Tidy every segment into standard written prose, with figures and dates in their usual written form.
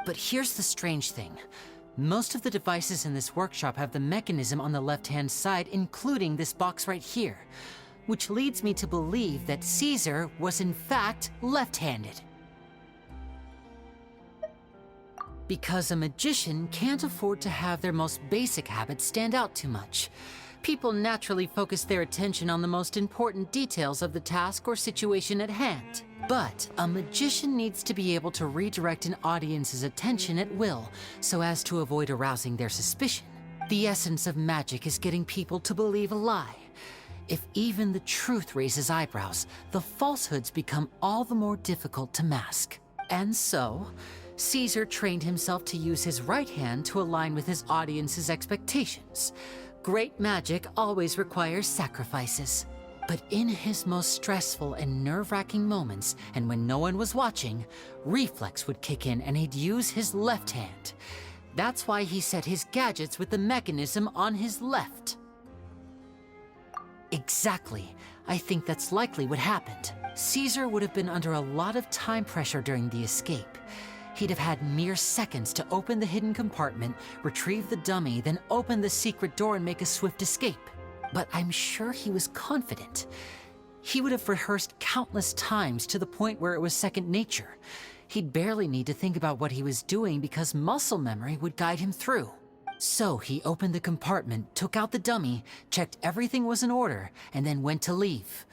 But here's the strange thing. Most of the devices in this workshop have the mechanism on the left-hand side, including this box right here, which leads me to believe that Caesar was in fact left-handed. Because a magician can't afford to have their most basic habits stand out too much. People naturally focus their attention on the most important details of the task or situation at hand. But a magician needs to be able to redirect an audience's attention at will, so as to avoid arousing their suspicion. The essence of magic is getting people to believe a lie. If even the truth raises eyebrows, the falsehoods become all the more difficult to mask. And so, Caesar trained himself to use his right hand to align with his audience's expectations. Great magic always requires sacrifices. But in his most stressful and nerve-wracking moments, and when no one was watching, reflex would kick in and he'd use his left hand. That's why he set his gadgets with the mechanism on his left. Exactly. I think that's likely what happened. Caesar would have been under a lot of time pressure during the escape. He'd have had mere seconds to open the hidden compartment, retrieve the dummy, then open the secret door and make a swift escape. But I'm sure he was confident. He would have rehearsed countless times to the point where it was second nature. He'd barely need to think about what he was doing because muscle memory would guide him through. So he opened the compartment, took out the dummy, checked everything was in order, and then went to leave.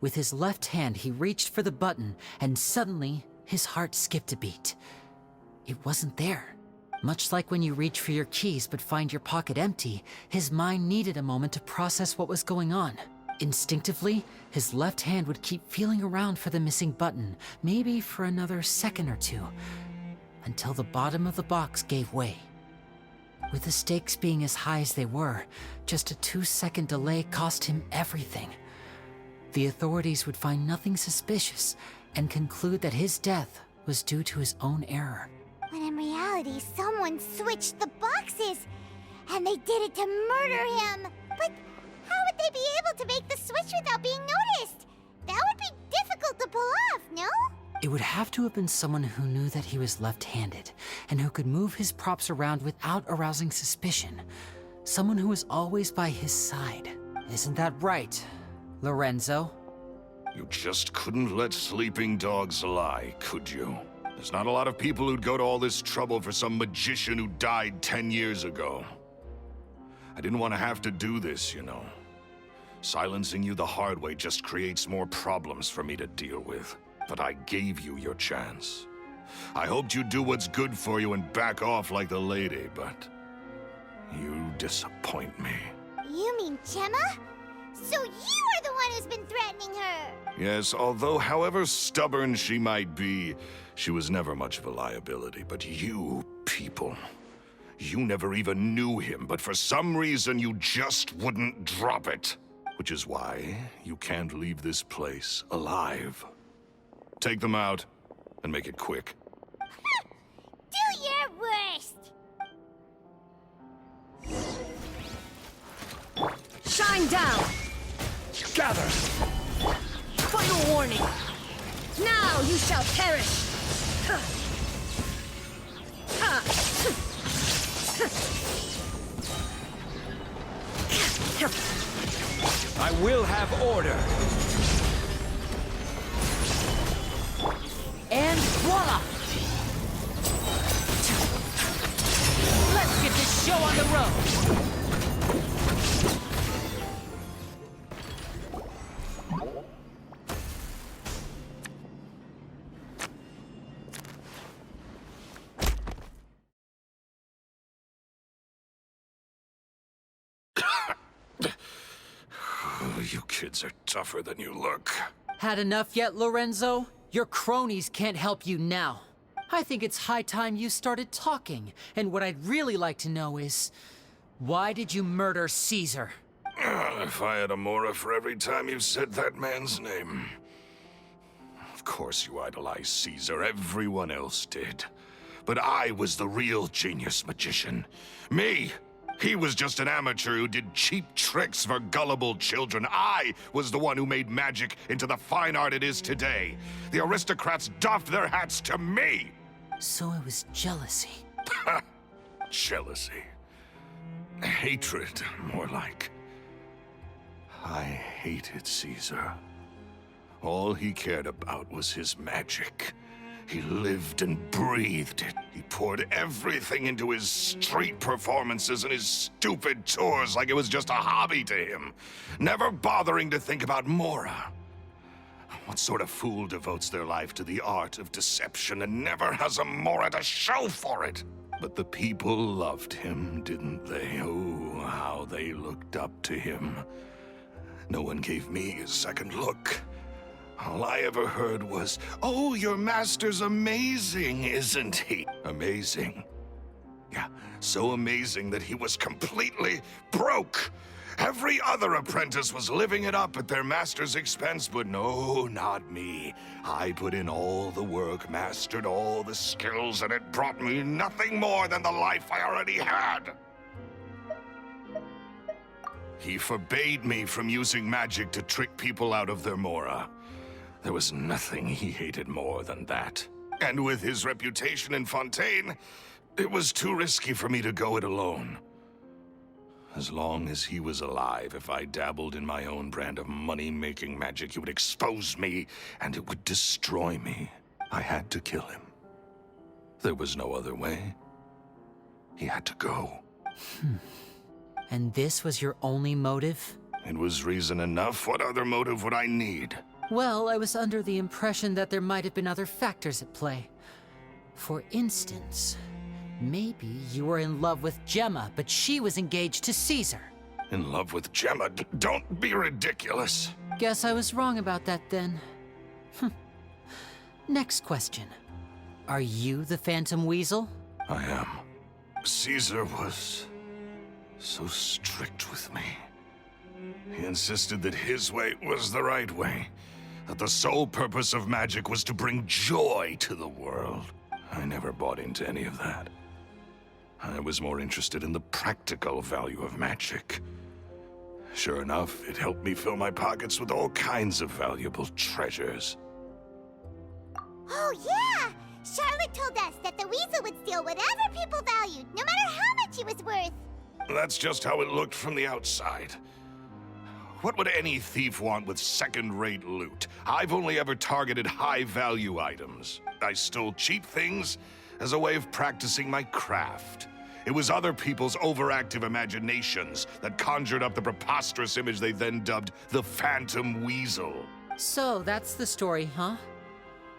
With his left hand, he reached for the button, and suddenly, his heart skipped a beat. It wasn't there. Much like when you reach for your keys but find your pocket empty, his mind needed a moment to process what was going on. Instinctively, his left hand would keep feeling around for the missing button, maybe for another second or two, until the bottom of the box gave way. With the stakes being as high as they were, just a 2-second delay cost him everything. The authorities would find nothing suspicious and conclude that his death was due to his own error. When in reality, someone switched the boxes, and they did it to murder him. But how would they be able to make the switch without being noticed? That would be difficult to pull off, no? It would have to have been someone who knew that he was left-handed, and who could move his props around without arousing suspicion. Someone who was always by his side. Isn't that right, Lorenzo? You just couldn't let sleeping dogs lie, could you? There's not a lot of people who'd go to all this trouble for some magician who died 10 years ago. I didn't want to have to do this, you know. Silencing you the hard way just creates more problems for me to deal with. But I gave you your chance. I hoped you'd do what's good for you and back off like the lady, but you disappoint me. You mean Gemma? So you are the one who's been threatening her! Yes, although however stubborn she might be, she was never much of a liability. But you people, you never even knew him, but for some reason you just wouldn't drop it. Which is why you can't leave this place alive. Take them out, and make it quick. Do your worst! Shine down! Gather! Final warning! Now you shall perish! I will have order! And voila! Let's get this show on the road! You kids are tougher than you look. Had enough yet, Lorenzo? Your cronies can't help you now. I think it's high time you started talking, and what I'd really like to know is, why did you murder Caesar? If I had a mora for every time you said that man's name. Of course you idolized Caesar, everyone else did. But I was the real genius magician. Me! He was just an amateur who did cheap tricks for gullible children. I was the one who made magic into the fine art it is today. The aristocrats doffed their hats to me! So it was jealousy. Jealousy. Hatred, more like. I hated Caesar. All he cared about was his magic. He lived and breathed it. He poured everything into his street performances and his stupid tours like it was just a hobby to him, never bothering to think about Mora. What sort of fool devotes their life to the art of deception and never has a Mora to show for it? But the people loved him, didn't they? Oh, how they looked up to him. No one gave me a second look. All I ever heard was, "Oh, your master's amazing, isn't he?" Amazing. Yeah, so amazing that he was completely broke. Every other apprentice was living it up at their master's expense, but no, not me. I put in all the work, mastered all the skills, and it brought me nothing more than the life I already had. He forbade me from using magic to trick people out of their Mora. There was nothing he hated more than that. And with his reputation in Fontaine, it was too risky for me to go it alone. As long as he was alive, if I dabbled in my own brand of money-making magic, he would expose me, and it would destroy me. I had to kill him. There was no other way. He had to go. And this was your only motive? It was reason enough. What other motive would I need? Well, I was under the impression that there might have been other factors at play. For instance, maybe you were in love with Gemma, but she was engaged to Caesar. In love with Gemma? Don't be ridiculous. Guess I was wrong about that then. Next question. Are you the Phantom Weasel? I am. Caesar was so strict with me. He insisted that his way was the right way, that the sole purpose of magic was to bring joy to the world. I never bought into any of that. I was more interested in the practical value of magic. Sure enough, it helped me fill my pockets with all kinds of valuable treasures. Oh, yeah! Charlotte told us that the weasel would steal whatever people valued, no matter how much he was worth. That's just how it looked from the outside. What would any thief want with second-rate loot? I've only ever targeted high-value items. I stole cheap things as a way of practicing my craft. It was other people's overactive imaginations that conjured up the preposterous image they then dubbed the Phantom Weasel. So that's the story, huh?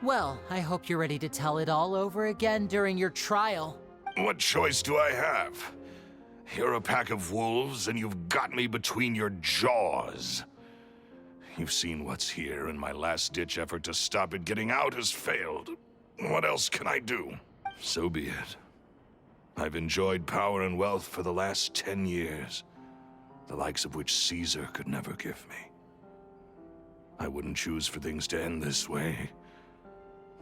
Well, I hope you're ready to tell it all over again during your trial. What choice do I have? You're a pack of wolves, and you've got me between your jaws. You've seen what's here, and my last-ditch effort to stop it getting out has failed. What else can I do? So be it. I've enjoyed power and wealth for the last 10 years, the likes of which Caesar could never give me. I wouldn't choose for things to end this way,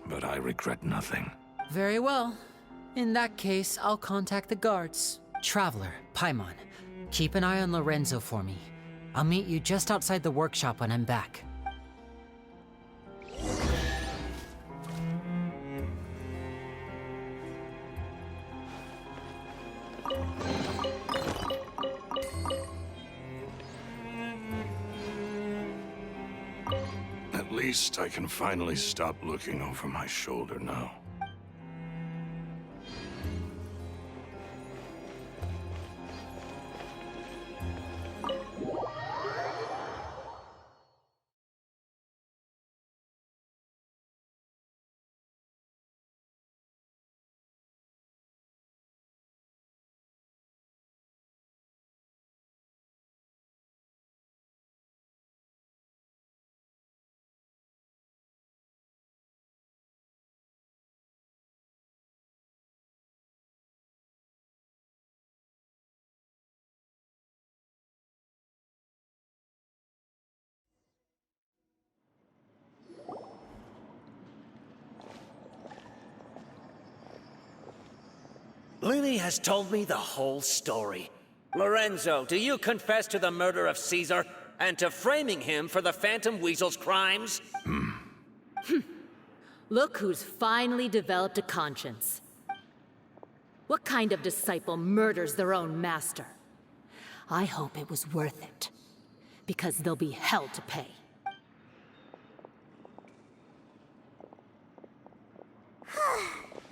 but I regret nothing. Very well. In that case, I'll contact the guards. Traveler, Paimon, keep an eye on Lorenzo for me. I'll meet you just outside the workshop when I'm back. At least I can finally stop looking over my shoulder now. Lily has told me the whole story. Lorenzo, do you confess to the murder of Caesar and to framing him for the Phantom Weasel's crimes? Look who's finally developed a conscience. What kind of disciple murders their own master? I hope it was worth it, because there'll be hell to pay.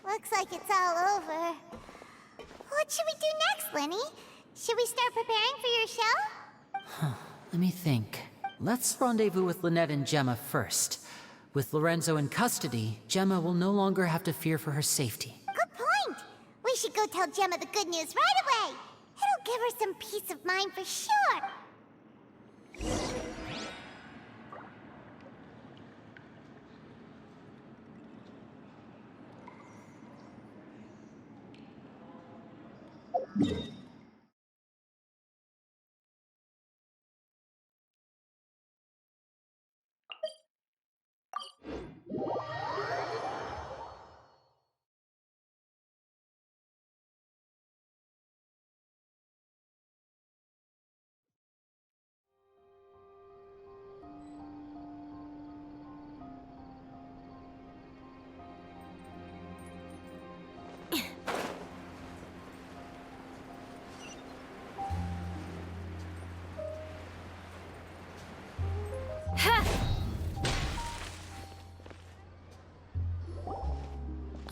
Looks like it's all over. What should we do next, Lenny? Should we start preparing for your show? Let me think. Let's rendezvous with Lynette and Gemma first. With Lorenzo in custody, Gemma will no longer have to fear for her safety. Good point. We should go tell Gemma the good news right away. It'll give her some peace of mind for sure.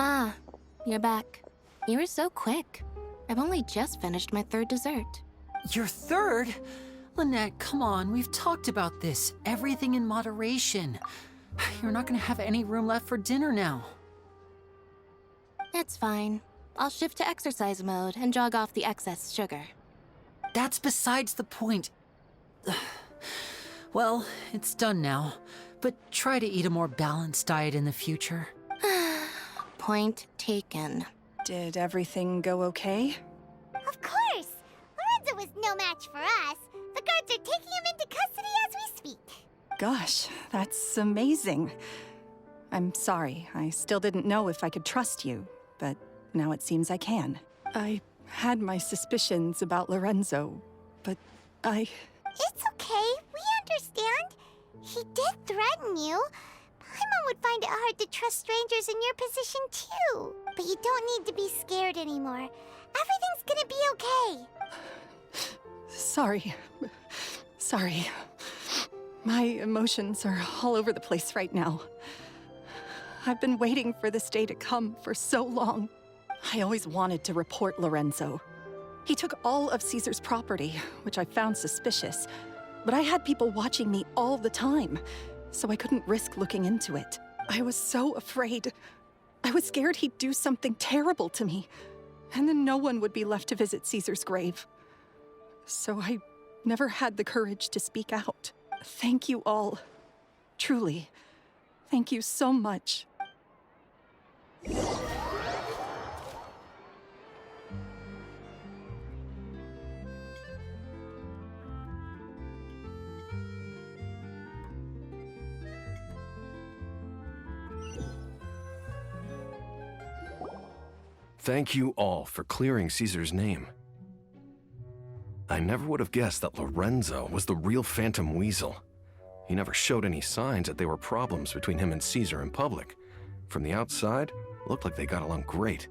Ah, you're back. You were so quick. I've only just finished my third dessert. Your third? Lynette, come on, we've talked about this. Everything in moderation. You're not gonna have any room left for dinner now. It's fine. I'll shift to exercise mode and jog off the excess sugar. That's besides the point. Well, it's done now, but try to eat a more balanced diet in the future. Point taken. Did everything go okay? Of course! Lorenzo was no match for us. The guards are taking him into custody as we speak. Gosh, that's amazing. I'm sorry, I still didn't know if I could trust you, but now it seems I can. I had my suspicions about Lorenzo, but It's okay, we understand. He did threaten you. Paimon would find it hard to trust strangers in your position too. But you don't need to be scared anymore. Everything's gonna be okay. Sorry. Sorry. My emotions are all over the place right now. I've been waiting for this day to come for so long. I always wanted to report Lorenzo. He took all of Caesar's property, which I found suspicious. But I had people watching me all the time, so I couldn't risk looking into it. I was so afraid. I was scared he'd do something terrible to me, and then no one would be left to visit Caesar's grave. So I never had the courage to speak out. Thank you all. Truly. Thank you so much. Thank you all for clearing Caesar's name. I never would have guessed that Lorenzo was the real Phantom Weasel. He never showed any signs that there were problems between him and Caesar in public. From the outside, it looked like they got along great.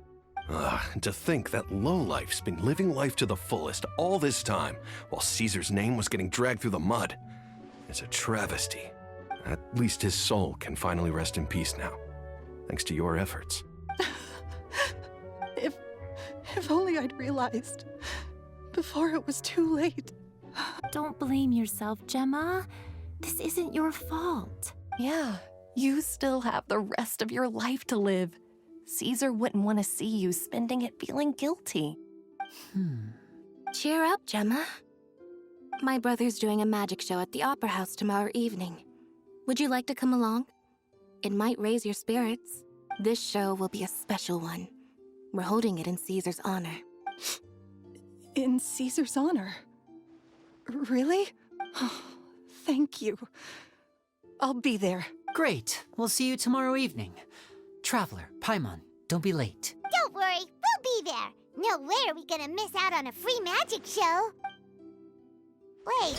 And to think that lowlife's been living life to the fullest all this time, while Caesar's name was getting dragged through the mud. It's a travesty. At least his soul can finally rest in peace now, thanks to your efforts. If only I'd realized before it was too late. Don't blame yourself, Gemma. This isn't your fault. Yeah, you still have the rest of your life to live. Caesar wouldn't want to see you spending it feeling guilty. Cheer up, Gemma. My brother's doing a magic show at the Opera House tomorrow evening. Would you like to come along? It might raise your spirits. This show will be a special one. We're holding it in Caesar's honor. In Caesar's honor? Really? Thank you. I'll be there. Great. We'll see you tomorrow evening. Traveler, Paimon, don't be late. Don't worry, we'll be there. No way are we gonna miss out on a free magic show. Wait,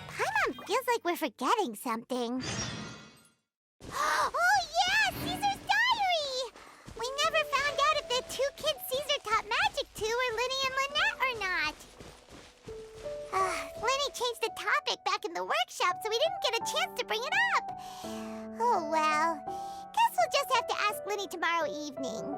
Paimon feels like we're forgetting something. Oh yeah, Caesar's the workshop, so we didn't get a chance to bring it up. Oh well. Guess we'll just have to ask Linny tomorrow evening.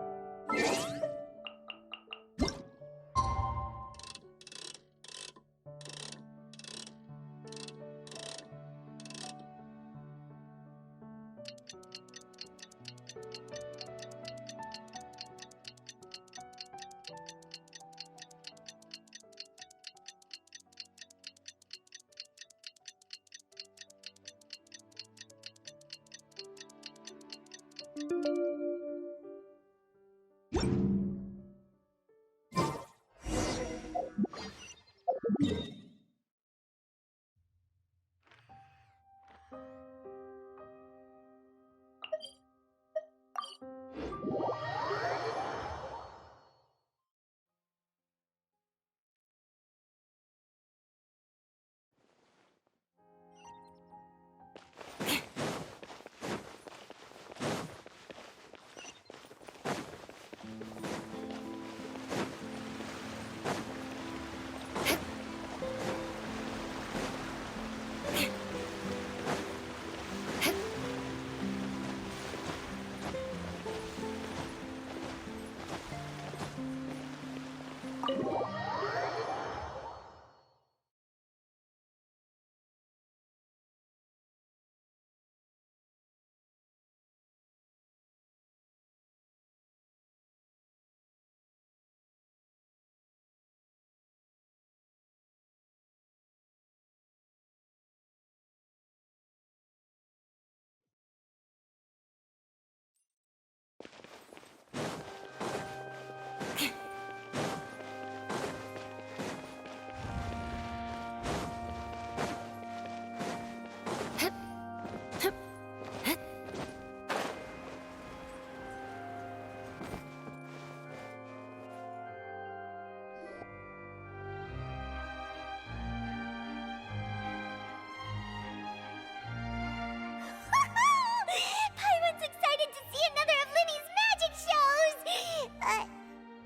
Paimon's excited to see another of Linny's magic shows!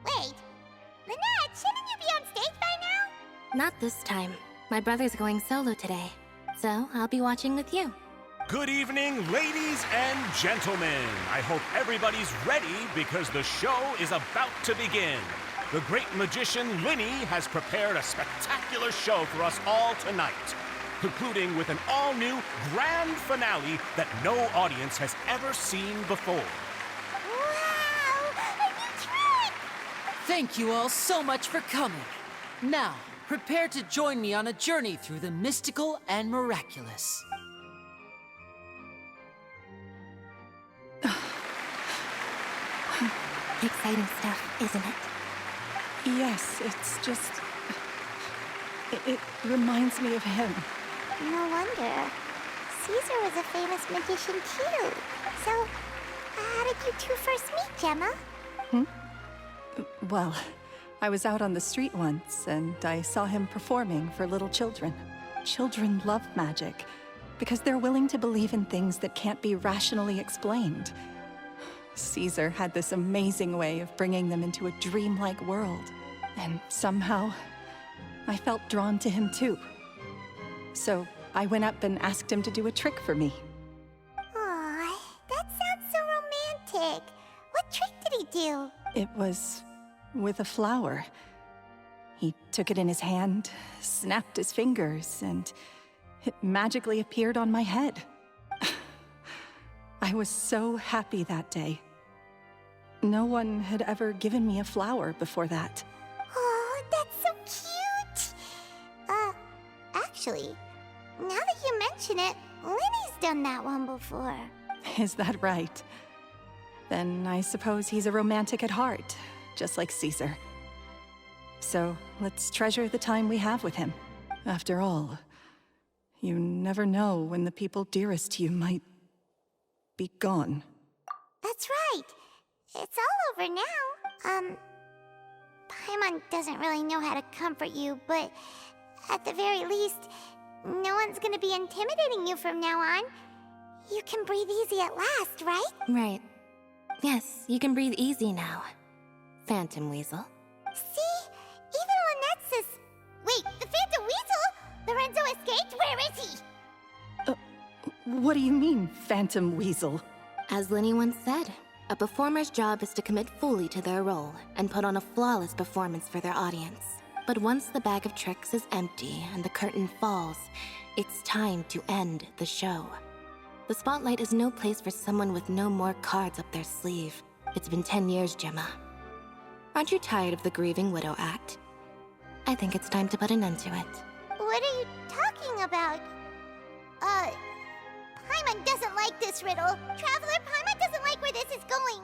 Wait. Lynette, shouldn't you be on stage by now? Not this time. My brother's going solo today, so I'll be watching with you. Good evening, ladies and gentlemen. I hope everybody's ready because the show is about to begin. The great magician Linny has prepared a spectacular show for us all tonight, concluding with an all-new grand finale that no audience has ever seen before. Wow! A new trick! Thank you all so much for coming. Now, prepare to join me on a journey through the mystical and miraculous. Exciting stuff, isn't it? Yes, it's just... It reminds me of him. No wonder. Caesar was a famous magician too. So, how did you two first meet, Gemma? Well, I was out on the street once, and I saw him performing for little children. Children love magic, because they're willing to believe in things that can't be rationally explained. Caesar had this amazing way of bringing them into a dreamlike world. And somehow, I felt drawn to him too. So I went up and asked him to do a trick for me. Aw, that sounds so romantic. What trick did he do? It was with a flower. He took it in his hand, snapped his fingers, and it magically appeared on my head. I was so happy that day. No one had ever given me a flower before that. Oh, that's so cute! Actually, now that you mention it, Linny's done that one before. Is that right? Then I suppose he's a romantic at heart, just like Caesar. So let's treasure the time we have with him. After all, you never know when the people dearest to you might be gone. That's right. It's all over now. Paimon doesn't really know how to comfort you, but at the very least, no one's gonna be intimidating you from now on. You can breathe easy at last, right? Right. Yes, you can breathe easy now. Phantom Weasel. See? Even Lynette says... Wait, the Phantom Weasel? Lorenzo escaped? Where is he? What do you mean, Phantom Weasel? As Linny once said, a performer's job is to commit fully to their role and put on a flawless performance for their audience. But once the bag of tricks is empty and the curtain falls, it's time to end the show. The spotlight is no place for someone with no more cards up their sleeve. It's been 10 years, Gemma. Aren't you tired of the grieving widow act? I think it's time to put an end to it. What are you talking about? Paimon doesn't like this riddle. Traveler, Paimon doesn't like where this is going.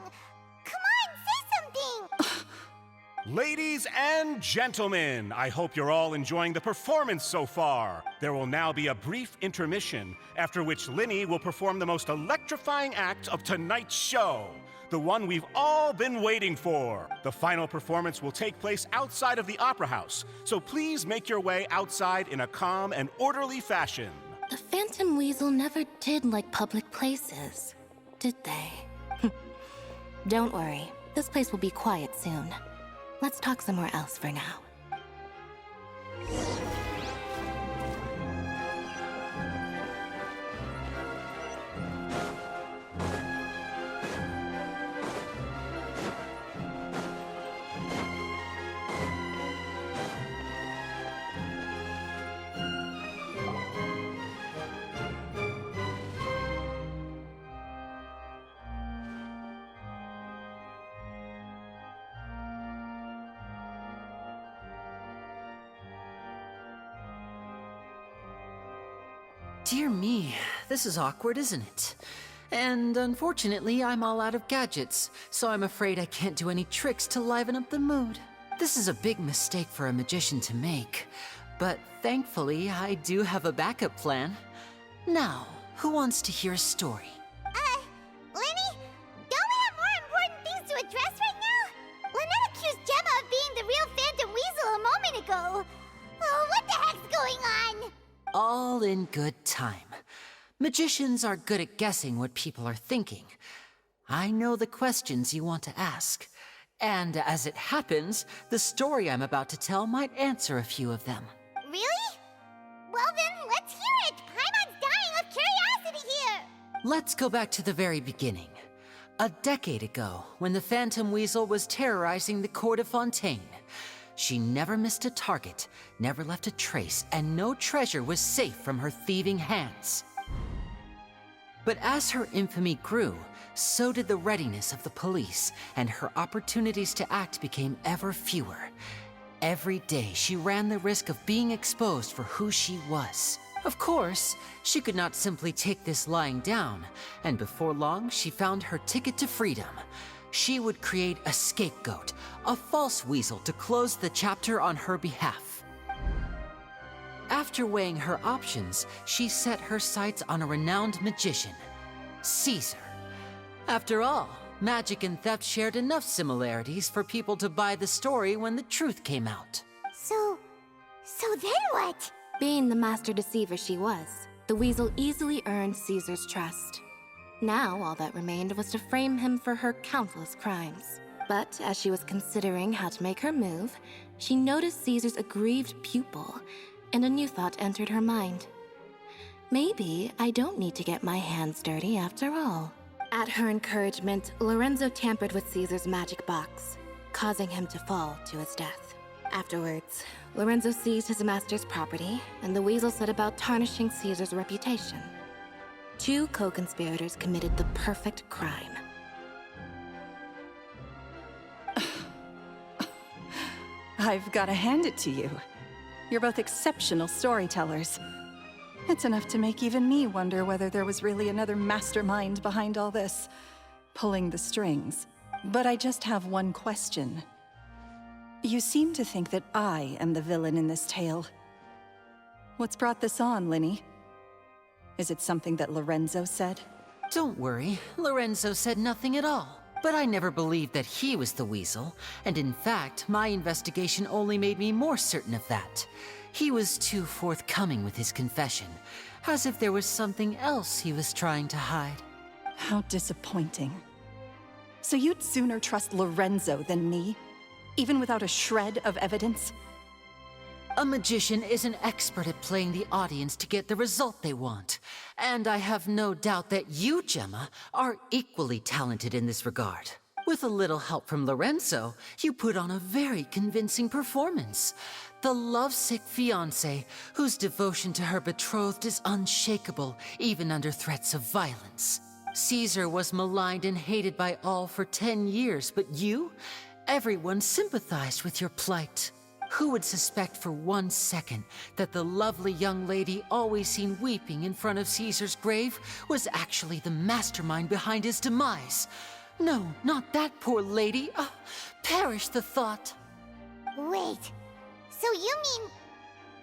Come on, say something! Ladies and gentlemen, I hope you're all enjoying the performance so far. There will now be a brief intermission, after which Linny will perform the most electrifying act of tonight's show. The one we've all been waiting for. The final performance will take place outside of the Opera House, so please make your way outside in a calm and orderly fashion. The Phantom Weasel never did like public places, did they? Don't worry, this place will be quiet soon. Let's talk somewhere else for now. Dear me, this is awkward, isn't it? And unfortunately, I'm all out of gadgets, so I'm afraid I can't do any tricks to liven up the mood. This is a big mistake for a magician to make, but thankfully, I do have a backup plan. Now, who wants to hear a story? Linny? Don't we have more important things to address right now? Lynette accused Gemma of being the real Phantom Weasel a moment ago. Oh, what the heck's going on? All in good time. Magicians are good at guessing what people are thinking. I know the questions you want to ask. And as it happens, the story I'm about to tell might answer a few of them. Really? Well then, let's hear it! Paimon's dying of curiosity here! Let's go back to the very beginning. A decade ago, when the Phantom Weasel was terrorizing the court of Fontaine. She never missed a target, never left a trace, and no treasure was safe from her thieving hands. But as her infamy grew, so did the readiness of the police, and her opportunities to act became ever fewer. Every day, she ran the risk of being exposed for who she was. Of course, she could not simply take this lying down, and before long, she found her ticket to freedom. She would create a scapegoat, a false weasel to close the chapter on her behalf. After weighing her options, she set her sights on a renowned magician, Caesar. After all, magic and theft shared enough similarities for people to buy the story when the truth came out. So then what? Being the master deceiver she was, the weasel easily earned Caesar's trust. Now, all that remained was to frame him for her countless crimes. But as she was considering how to make her move, she noticed Caesar's aggrieved pupil, and a new thought entered her mind. Maybe I don't need to get my hands dirty after all. At her encouragement, Lorenzo tampered with Caesar's magic box, causing him to fall to his death. Afterwards, Lorenzo seized his master's property, and the weasel set about tarnishing Caesar's reputation. Two co-conspirators committed the perfect crime. I've got to hand it to you. You're both exceptional storytellers. It's enough to make even me wonder whether there was really another mastermind behind all this, pulling the strings. But I just have one question. You seem to think that I am the villain in this tale. What's brought this on, Linny? Is it something that Lorenzo said? Don't worry, Lorenzo said nothing at all. But I never believed that he was the weasel, and in fact, my investigation only made me more certain of that. He was too forthcoming with his confession, as if there was something else he was trying to hide. How disappointing. So you'd sooner trust Lorenzo than me? Even without a shred of evidence? A magician is an expert at playing the audience to get the result they want. And I have no doubt that you, Gemma, are equally talented in this regard. With a little help from Lorenzo, you put on a very convincing performance. The lovesick fiancé, whose devotion to her betrothed is unshakable, even under threats of violence. Caesar was maligned and hated by all for 10 years, but you? Everyone sympathized with your plight. Who would suspect for 1 second that the lovely young lady always seen weeping in front of Caesar's grave was actually the mastermind behind his demise? No, not that poor lady. Perish the thought. Wait, so you mean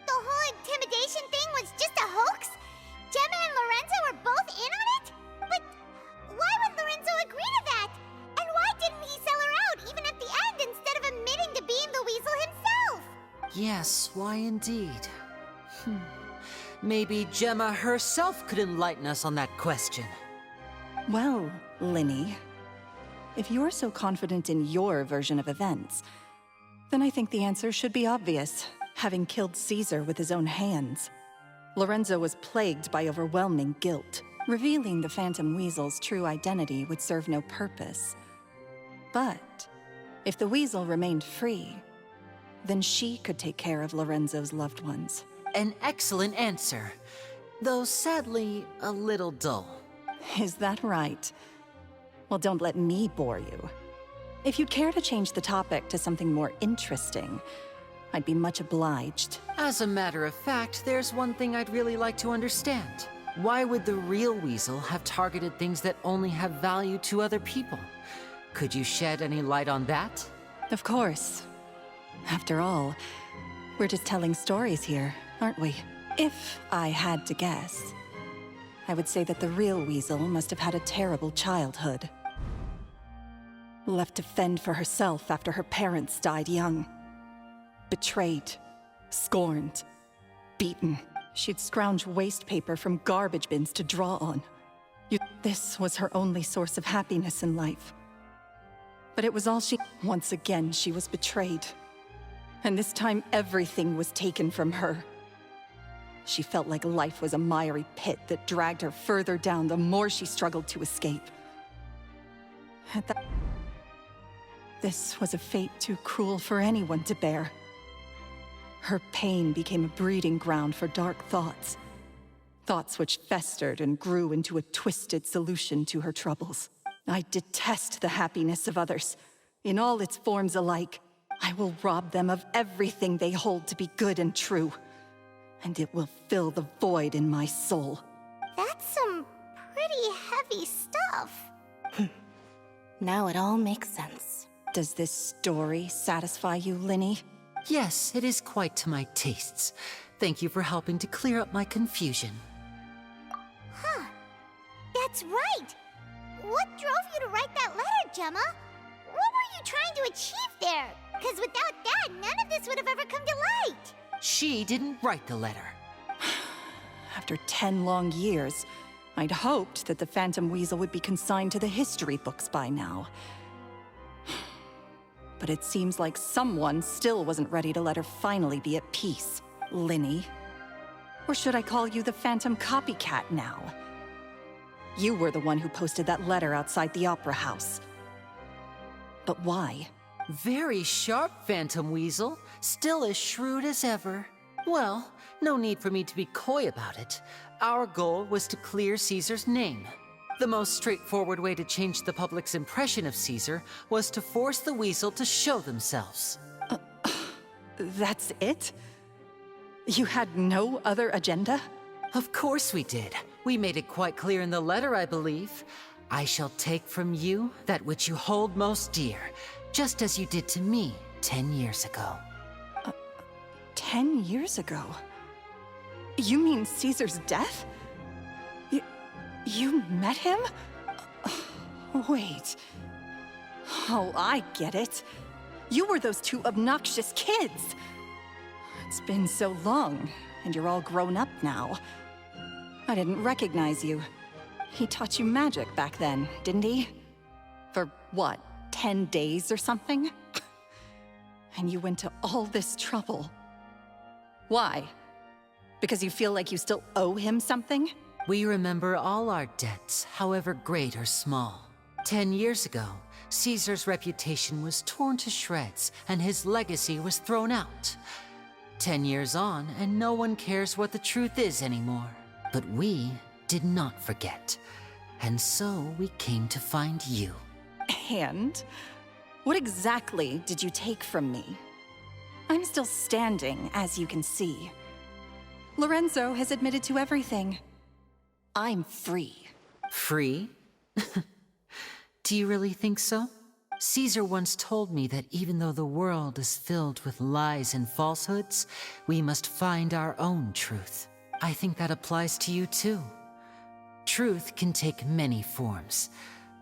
the whole intimidation thing was just a hoax? Gemma and Lorenzo were both in on it? But why would Lorenzo agree to that? And why didn't he sell her out even at the end instead of admitting to being the weasel himself? Yes, why indeed? Maybe Gemma herself could enlighten us on that question. Well, Linny, if you're so confident in your version of events, then I think the answer should be obvious, having killed Caesar with his own hands. Lorenzo was plagued by overwhelming guilt. Revealing the Phantom Weasel's true identity would serve no purpose. But if the weasel remained free, then she could take care of Lorenzo's loved ones. An excellent answer, though sadly a little dull. Is that right? Well, don't let me bore you. If you'd care to change the topic to something more interesting, I'd be much obliged. As a matter of fact, there's one thing I'd really like to understand. Why would the real weasel have targeted things that only have value to other people? Could you shed any light on that? Of course. After all, we're just telling stories here, aren't we? If I had to guess, I would say that the real weasel must have had a terrible childhood. Left to fend for herself after her parents died young. Betrayed, scorned, beaten. She'd scrounge waste paper from garbage bins to draw on. This was her only source of happiness in life. But it was all she... Once again, she was betrayed. And this time, everything was taken from her. She felt like life was a miry pit that dragged her further down the more she struggled to escape. This was a fate too cruel for anyone to bear. Her pain became a breeding ground for dark thoughts. Thoughts which festered and grew into a twisted solution to her troubles. I detest the happiness of others, in all its forms alike. I will rob them of everything they hold to be good and true. And it will fill the void in my soul. That's some pretty heavy stuff. Now it all makes sense. Does this story satisfy you, Linny? Yes, it is quite to my tastes. Thank you for helping to clear up my confusion. Huh. That's right. What drove you to write that letter, Gemma? What were you trying to achieve there? Because without that, none of this would have ever come to light. She didn't write the letter. After 10 long years, I'd hoped that the Phantom Weasel would be consigned to the history books by now. But it seems like someone still wasn't ready to let her finally be at peace. Linny. Or should I call you the Phantom Copycat now? You were the one who posted that letter outside the Opera House. But why? Very sharp, Phantom Weasel. Still as shrewd as ever. Well, no need for me to be coy about it. Our goal was to clear Caesar's name. The most straightforward way to change the public's impression of Caesar was to force the Weasel to show themselves. That's it? You had no other agenda? Of course we did. We made it quite clear in the letter, I believe. I shall take from you that which you hold most dear, just as you did to me 10 years ago. 10 years ago? You mean Caesar's death? You met him? Wait. Oh, I get it. You were those two obnoxious kids. It's been so long, and you're all grown up now. I didn't recognize you. He taught you magic back then, didn't he? For what, 10 days or something? And you went to all this trouble. Why? Because you feel like you still owe him something? We remember all our debts, however great or small. 10 years ago, Caesar's reputation was torn to shreds, and his legacy was thrown out. 10 years on, and no one cares what the truth is anymore. But we did not forget, and so we came to find you. And? What exactly did you take from me? I'm still standing, as you can see. Lorenzo has admitted to everything. I'm free. Free? Do you really think so? Caesar once told me that even though the world is filled with lies and falsehoods, we must find our own truth. I think that applies to you too. Truth can take many forms.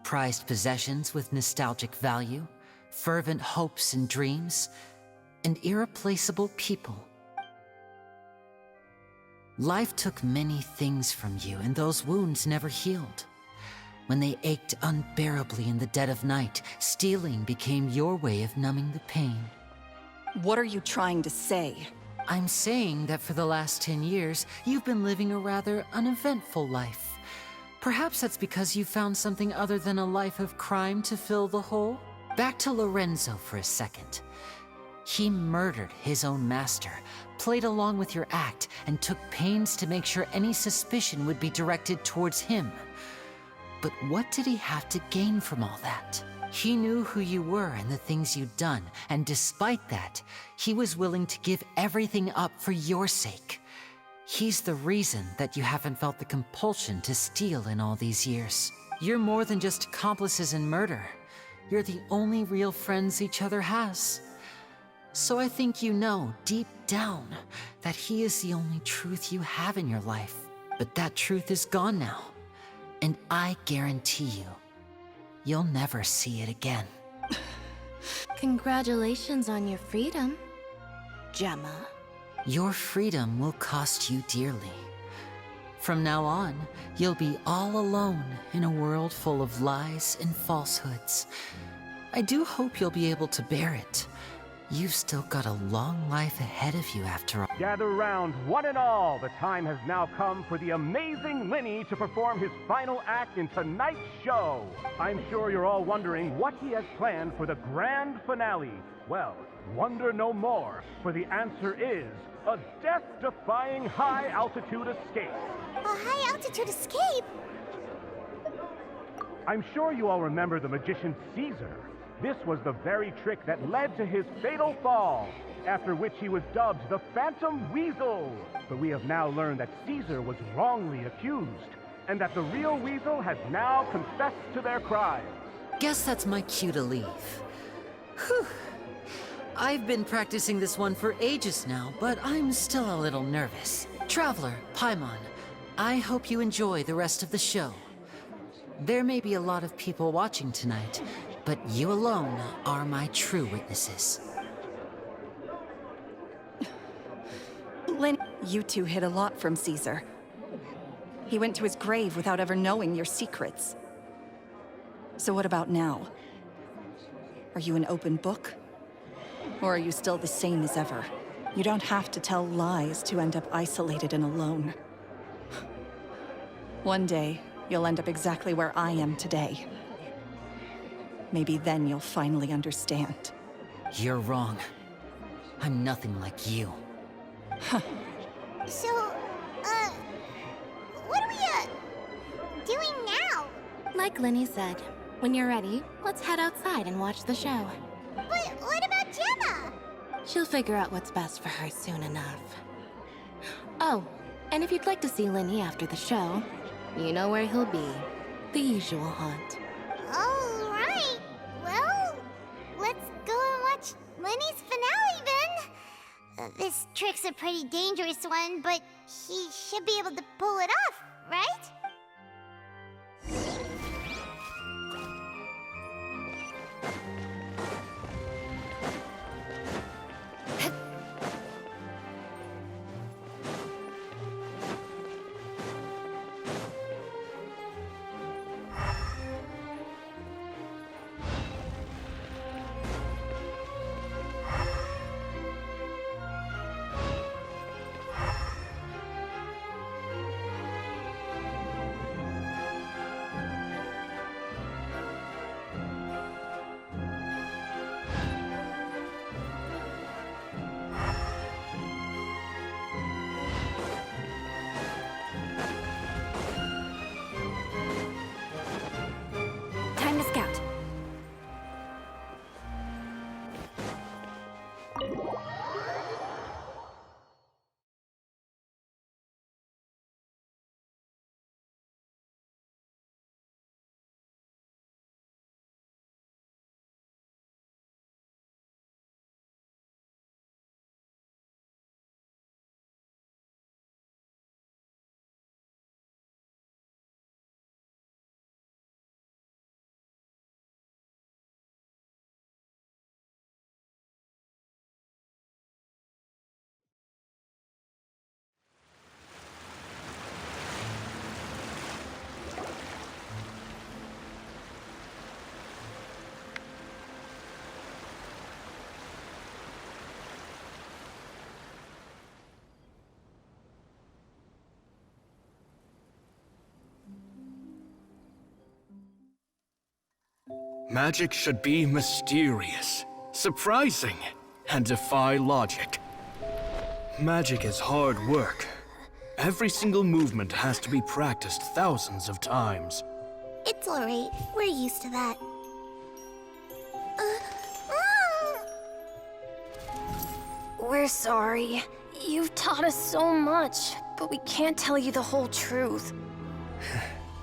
Prized possessions with nostalgic value, fervent hopes and dreams, and irreplaceable people. Life took many things from you, and those wounds never healed. When they ached unbearably in the dead of night, stealing became your way of numbing the pain. What are you trying to say? I'm saying that for the last 10 years, you've been living a rather uneventful life. Perhaps that's because you found something other than a life of crime to fill the hole? Back to Lorenzo for a second. He murdered his own master, played along with your act, and took pains to make sure any suspicion would be directed towards him. But what did he have to gain from all that? He knew who you were and the things you'd done, and despite that, he was willing to give everything up for your sake. He's the reason that you haven't felt the compulsion to steal in all these years. You're more than just accomplices in murder. You're the only real friends each other has. So I think you know, deep down, that he is the only truth you have in your life. But that truth is gone now. And I guarantee you, you'll never see it again. Congratulations on your freedom, Gemma. Your freedom will cost you dearly. From now on, you'll be all alone in a world full of lies and falsehoods. I do hope you'll be able to bear it. You've still got a long life ahead of you after all. Gather round, one and all. The time has now come for the amazing Linny to perform his final act in tonight's show. I'm sure you're all wondering what he has planned for the grand finale. Well, wonder no more, for the answer is a death-defying high-altitude escape. A high-altitude escape? I'm sure you all remember the magician Caesar. This was the very trick that led to his fatal fall, after which he was dubbed the Phantom Weasel. But we have now learned that Caesar was wrongly accused, and that the real Weasel has now confessed to their crimes. Guess that's my cue to leave. Whew. I've been practicing this one for ages now, but I'm still a little nervous. Traveler, Paimon, I hope you enjoy the rest of the show. There may be a lot of people watching tonight, but you alone are my true witnesses. Lynn, you two hid a lot from Caesar. He went to his grave without ever knowing your secrets. So what about now? Are you an open book? Or are you still the same as ever? You don't have to tell lies to end up isolated and alone. One day, you'll end up exactly where I am today. Maybe then you'll finally understand. You're wrong. I'm nothing like you. So, what are we, doing now? Like Linny said, when you're ready, let's head outside and watch the show. But what about Gemma? She'll figure out what's best for her soon enough. Oh, and if you'd like to see Linny after the show, you know where he'll be. The usual haunt. All right. Well, let's go and watch Lenny's finale then. This trick's a pretty dangerous one, but he should be able to pull it off, right? Magic should be mysterious, surprising, and defy logic. Magic is hard work. Every single movement has to be practiced thousands of times. It's alright. We're used to that. We're sorry. You've taught us so much, but we can't tell you the whole truth.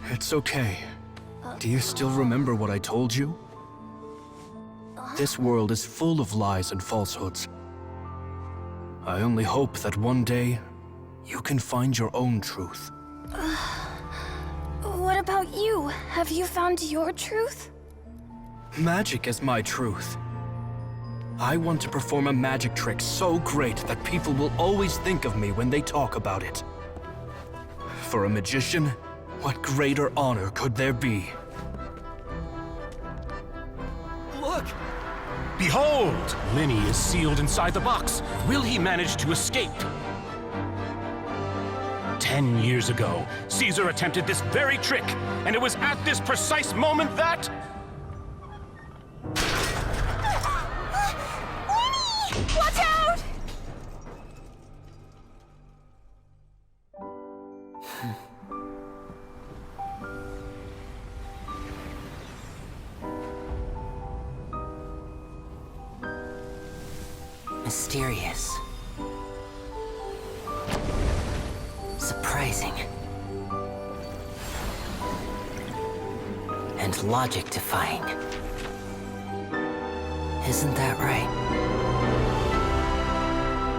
It's okay. Do you still remember what I told you? This world is full of lies and falsehoods. I only hope that one day, you can find your own truth. What about you? Have you found your truth? Magic is my truth. I want to perform a magic trick so great that people will always think of me when they talk about it. For a magician, what greater honor could there be? Look! Behold! Linny is sealed inside the box. Will he manage to escape? 10 years ago, Caesar attempted this very trick, and it was at this precise moment that... Watch out! Mysterious. Surprising. And logic-defying. Isn't that right?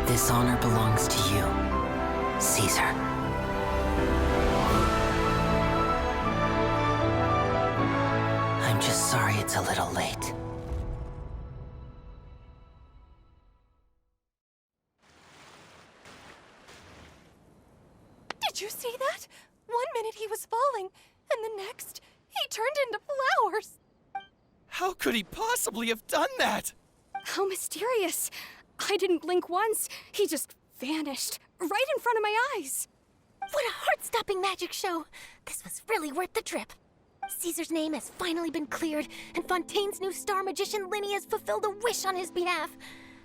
This honor belongs to you, Caesar. I'm just sorry it's a little late. Did you see that? 1 minute he was falling, and the next, he turned into flowers. How could he possibly have done that? How mysterious. I didn't blink once. He just vanished, right in front of my eyes. What a heart-stopping magic show. This was really worth the trip. Caesar's name has finally been cleared, and Fontaine's new star magician Linny has fulfilled a wish on his behalf.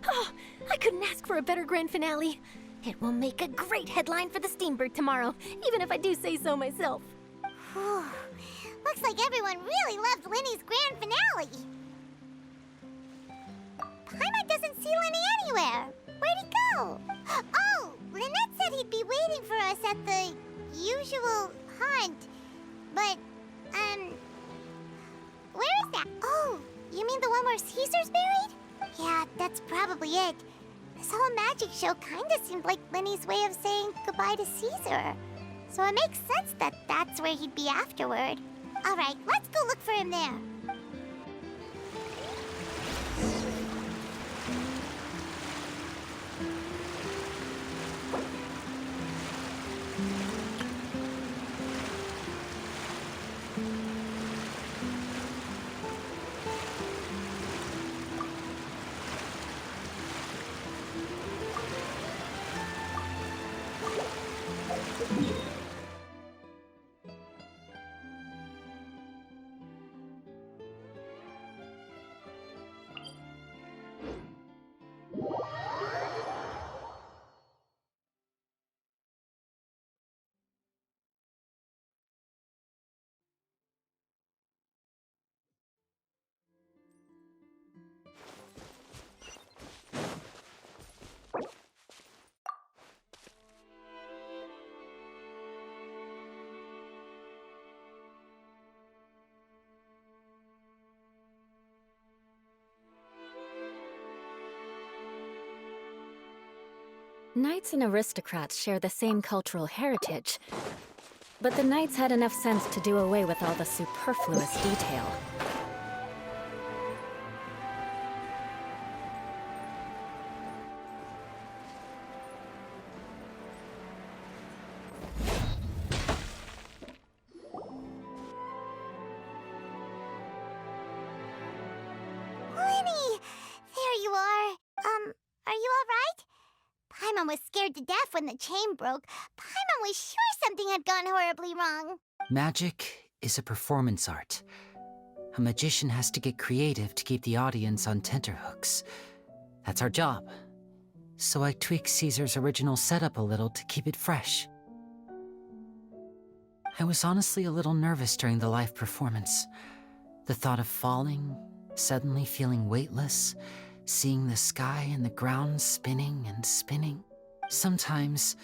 Oh, I couldn't ask for a better grand finale. It will make a great headline for the Steambird tomorrow, even if I do say so myself. Whew. Looks like everyone really loved Linny's grand finale. Paimon doesn't see Linny anywhere. Where'd he go? Oh, Lynette said he'd be waiting for us at the usual hunt. But, where is that? Oh, you mean the one where Caesar's buried? Yeah, that's probably it. This whole magic show kinda seemed like Linny's way of saying goodbye to Caesar. So it makes sense that that's where he'd be afterward. Alright, let's go look for him there. Knights and aristocrats share the same cultural heritage, but the knights had enough sense to do away with all the superfluous detail. Linny! There you are. Are you alright? Paimon was scared to death when the chain broke. Paimon was sure something had gone horribly wrong. Magic is a performance art. A magician has to get creative to keep the audience on tenterhooks. That's our job. So I tweaked Caesar's original setup a little to keep it fresh. I was honestly a little nervous during the live performance. The thought of falling, suddenly feeling weightless, seeing the sky and the ground spinning and spinning. Sometimes,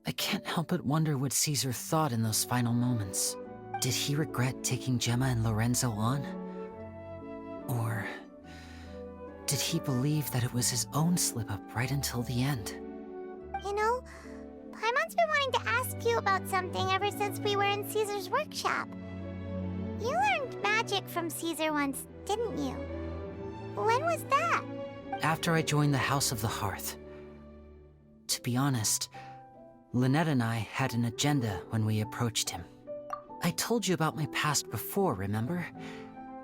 I can't help but wonder what Caesar thought in those final moments. Did he regret taking Gemma and Lorenzo on? Or did he believe that it was his own slip-up right until the end? You know, Paimon's been wanting to ask you about something ever since we were in Caesar's workshop. You learned magic from Caesar once, didn't you? When was that? After I joined the House of the Hearth. To be honest, Lynette and I had an agenda when we approached him. I told you about my past before, remember?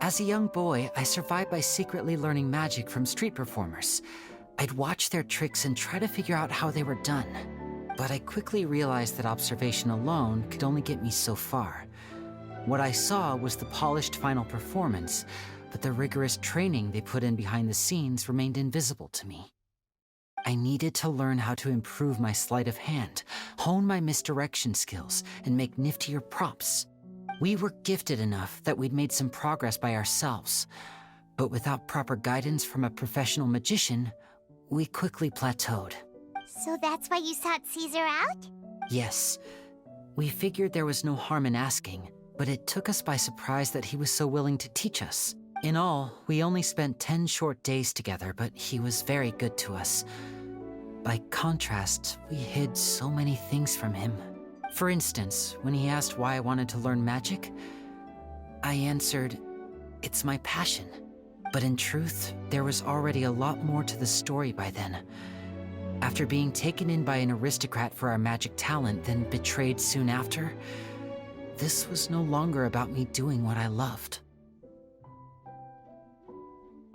As a young boy, I survived by secretly learning magic from street performers. I'd watch their tricks and try to figure out how they were done. But I quickly realized that observation alone could only get me so far. What I saw was the polished final performance, but the rigorous training they put in behind the scenes remained invisible to me. I needed to learn how to improve my sleight of hand, hone my misdirection skills, and make niftier props. We were gifted enough that we'd made some progress by ourselves, but without proper guidance from a professional magician, we quickly plateaued. So that's why you sought Caesar out? Yes. We figured there was no harm in asking, but it took us by surprise that he was so willing to teach us. In all, we only spent 10 short days together, but he was very good to us. By contrast, we hid so many things from him. For instance, when he asked why I wanted to learn magic, I answered, "It's my passion." But in truth, there was already a lot more to the story by then. After being taken in by an aristocrat for our magic talent, then betrayed soon after, this was no longer about me doing what I loved.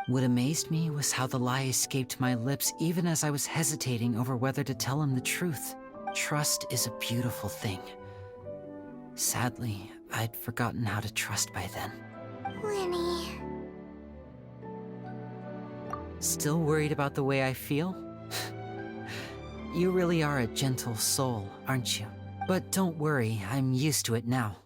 What amazed me was how the lie escaped my lips even as I was hesitating over whether to tell him the truth. Trust is a beautiful thing. Sadly, I'd forgotten how to trust by then. Winnie. Still worried about the way I feel? You really are a gentle soul, aren't you? But don't worry, I'm used to it now.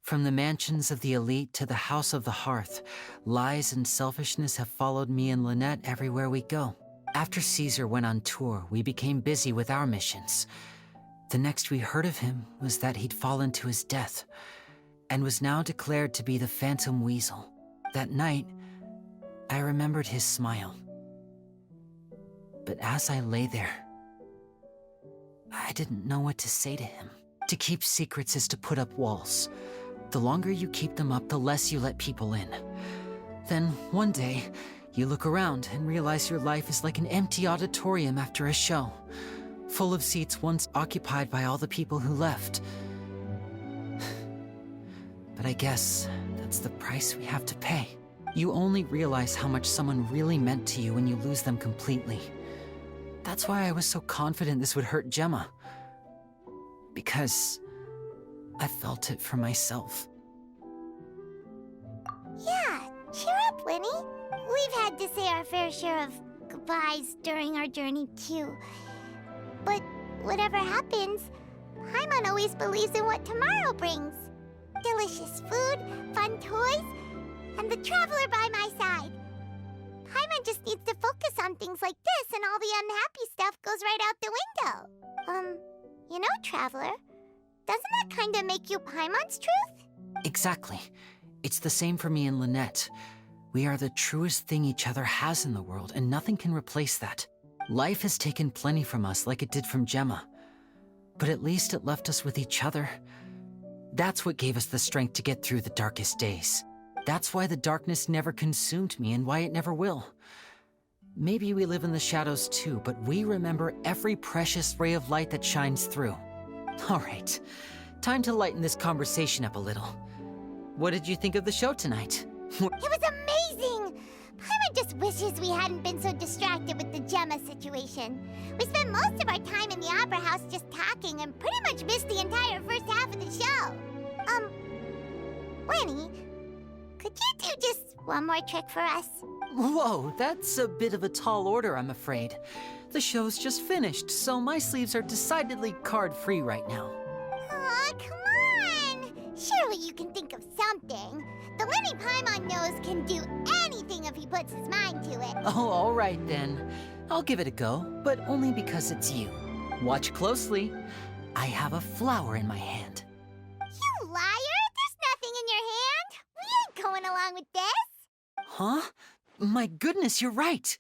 From the mansions of the elite to the House of the Hearth, lies and selfishness have followed me and Lynette everywhere we go. After Caesar went on tour, we became busy with our missions. The next we heard of him was that he'd fallen to his death, and was now declared to be the Phantom Weasel. That night, I remembered his smile. But as I lay there, I didn't know what to say to him. To keep secrets is to put up walls. The longer you keep them up, the less you let people in. Then, one day, you look around and realize your life is like an empty auditorium after a show, full of seats once occupied by all the people who left. But I guess that's the price we have to pay. You only realize how much someone really meant to you when you lose them completely. That's why I was so confident this would hurt Gemma. Because I felt it for myself. Yeah, cheer up, Winnie. We've had to say our fair share of goodbyes during our journey, too. But whatever happens, Paimon always believes in what tomorrow brings. Delicious food, fun toys, and the Traveler by my side. Paimon just needs to focus on things like this, and all the unhappy stuff goes right out the window. You know, Traveler, doesn't that kinda make you Paimon's truth? Exactly. It's the same for me and Lynette. We are the truest thing each other has in the world, and nothing can replace that. Life has taken plenty from us, like it did from Gemma. But at least it left us with each other. That's what gave us the strength to get through the darkest days. That's why the darkness never consumed me, and why it never will. Maybe we live in the shadows too, but we remember every precious ray of light that shines through. All right, time to lighten this conversation up a little. What did you think of the show tonight? It was amazing! Paimon just wishes we hadn't been so distracted with the Gemma situation. We spent most of our time in the Opera House just talking and pretty much missed the entire first half of the show. Winnie, Could you do just one more trick for us? Whoa, that's a bit of a tall order, I'm afraid. The show's just finished, so my sleeves are decidedly card-free right now. Aw, come on! Surely you can think of something. The Lenny Paimon knows can do anything if he puts his mind to it. Oh, all right then. I'll give it a go, but only because it's you. Watch closely. I have a flower in my hand. You liar! There's nothing in your hand! We ain't going along with this! Huh? My goodness, you're right.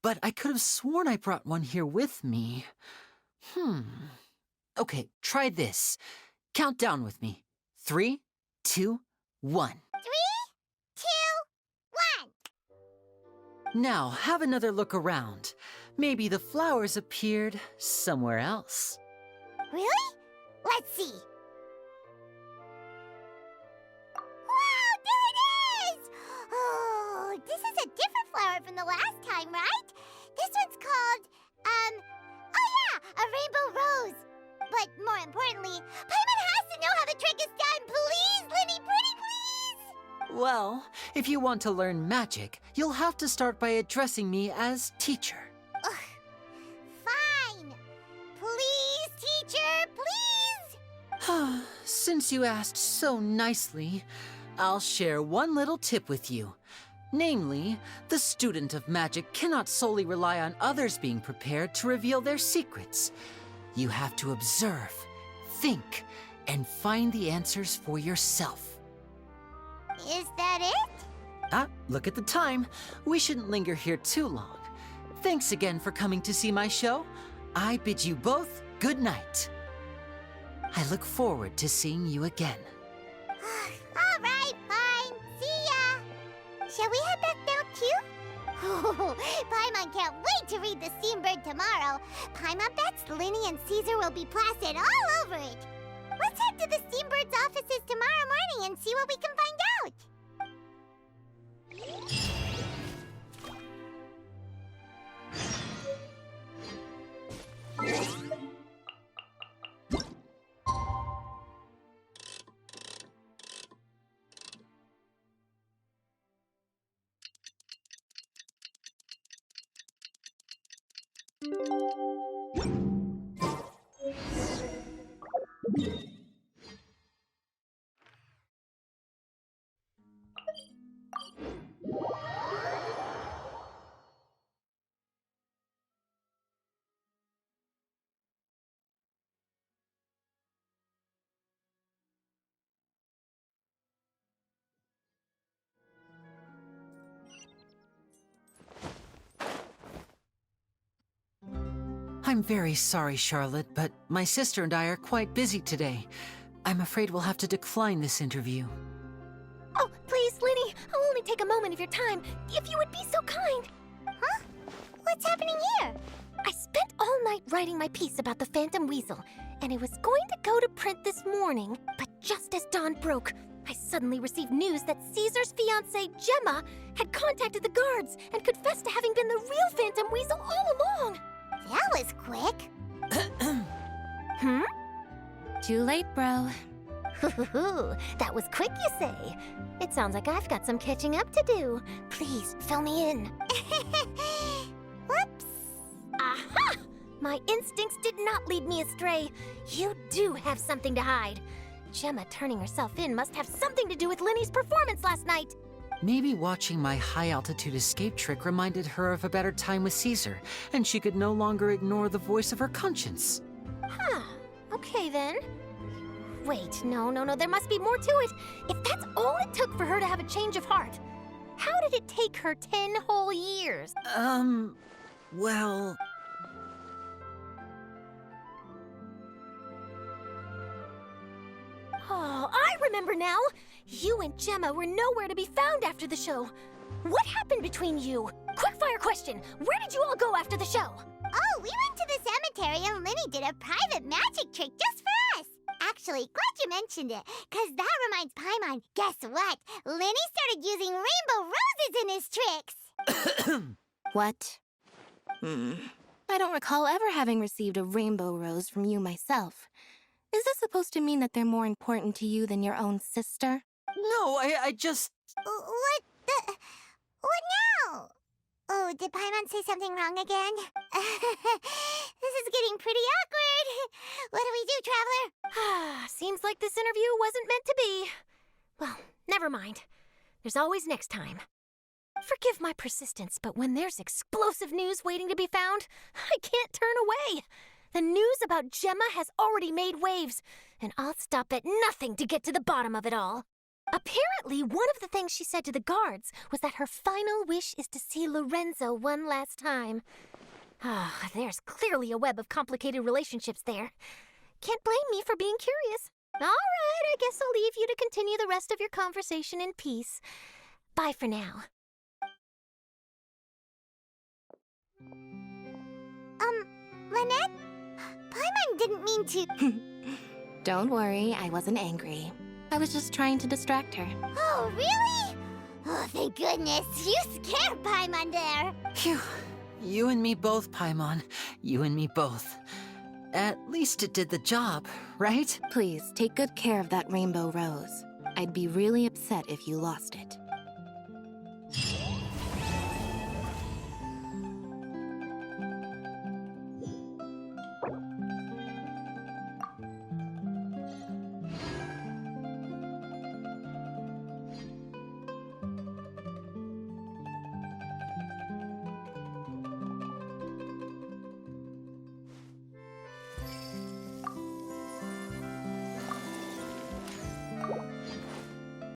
But I could have sworn I brought one here with me. Okay, try this. Count down with me. 3, 2, 1. 3, 2, 1! Now, have another look around. Maybe the flowers appeared somewhere else. Really? Let's see. Wow, there it is! Oh, this is a different flower from the last time, right? This one's called, oh yeah, a rainbow rose. But more importantly, Paimon has to know how the trick is done. Please, Lenny, pretty please! Well, if you want to learn magic, you'll have to start by addressing me as teacher. Ugh. Fine. Please, teacher, please! Since you asked so nicely, I'll share one little tip with you. Namely, the student of magic cannot solely rely on others being prepared to reveal their secrets. You have to observe, think, and find the answers for yourself. Is that it? Look at the time. We shouldn't linger here too long. Thanks again for coming to see my show. I bid you both good night. I look forward to seeing you again. All right, fine. See ya. Shall we head back now, too? Paimon can't wait to read The Steambird tomorrow. Paimon bets Lenny and Caesar will be plastered all over it. Let's head to the Steambird's offices tomorrow morning and see what we can find out. I'm very sorry, Charlotte, but my sister and I are quite busy today. I'm afraid we'll have to decline this interview. Oh, please, Lenny, I'll only take a moment of your time, if you would be so kind. Huh? What's happening here? I spent all night writing my piece about the Phantom Weasel, and it was going to go to print this morning, but just as dawn broke, I suddenly received news that Caesar's fiancée, Gemma, had contacted the guards and confessed to having been the real Phantom Weasel all along. That was quick. Too late, bro. That was quick, you say? It sounds like I've got some catching up to do. Please, fill me in. Whoops. Aha! My instincts did not lead me astray. You do have something to hide. Gemma turning herself in must have something to do with Lenny's performance last night. Maybe watching my high-altitude escape trick reminded her of a better time with Caesar, and she could no longer ignore the voice of her conscience. Huh. Okay, then. Wait, no, there must be more to it. If that's all it took for her to have a change of heart, how did it take her 10 whole years? Well... Oh, I remember now! You and Gemma were nowhere to be found after the show. What happened between you? Quickfire question, where did you all go after the show? Oh, we went to the cemetery and Lenny did a private magic trick just for us. Actually, glad you mentioned it, because that reminds Paimon, guess what? Lenny started using rainbow roses in his tricks. What? I don't recall ever having received a rainbow rose from you myself. Is this supposed to mean that they're more important to you than your own sister? No, I just... What the... What now? Oh, did Paimon say something wrong again? This is getting pretty awkward. What do we do, Traveler? Seems like this interview wasn't meant to be. Well, never mind. There's always next time. Forgive my persistence, but when there's explosive news waiting to be found, I can't turn away. The news about Gemma has already made waves, and I'll stop at nothing to get to the bottom of it all. Apparently, one of the things she said to the guards was that her final wish is to see Lorenzo one last time. There's clearly a web of complicated relationships there. Can't blame me for being curious. All right, I guess I'll leave you to continue the rest of your conversation in peace. Bye for now. Lynette? Paimon didn't mean to... Don't worry, I wasn't angry. I was just trying to distract her. Oh, really? Oh, thank goodness. You scared Paimon there. Phew. You and me both, Paimon. You and me both. At least it did the job, right? Please, take good care of that rainbow rose. I'd be really upset if you lost it.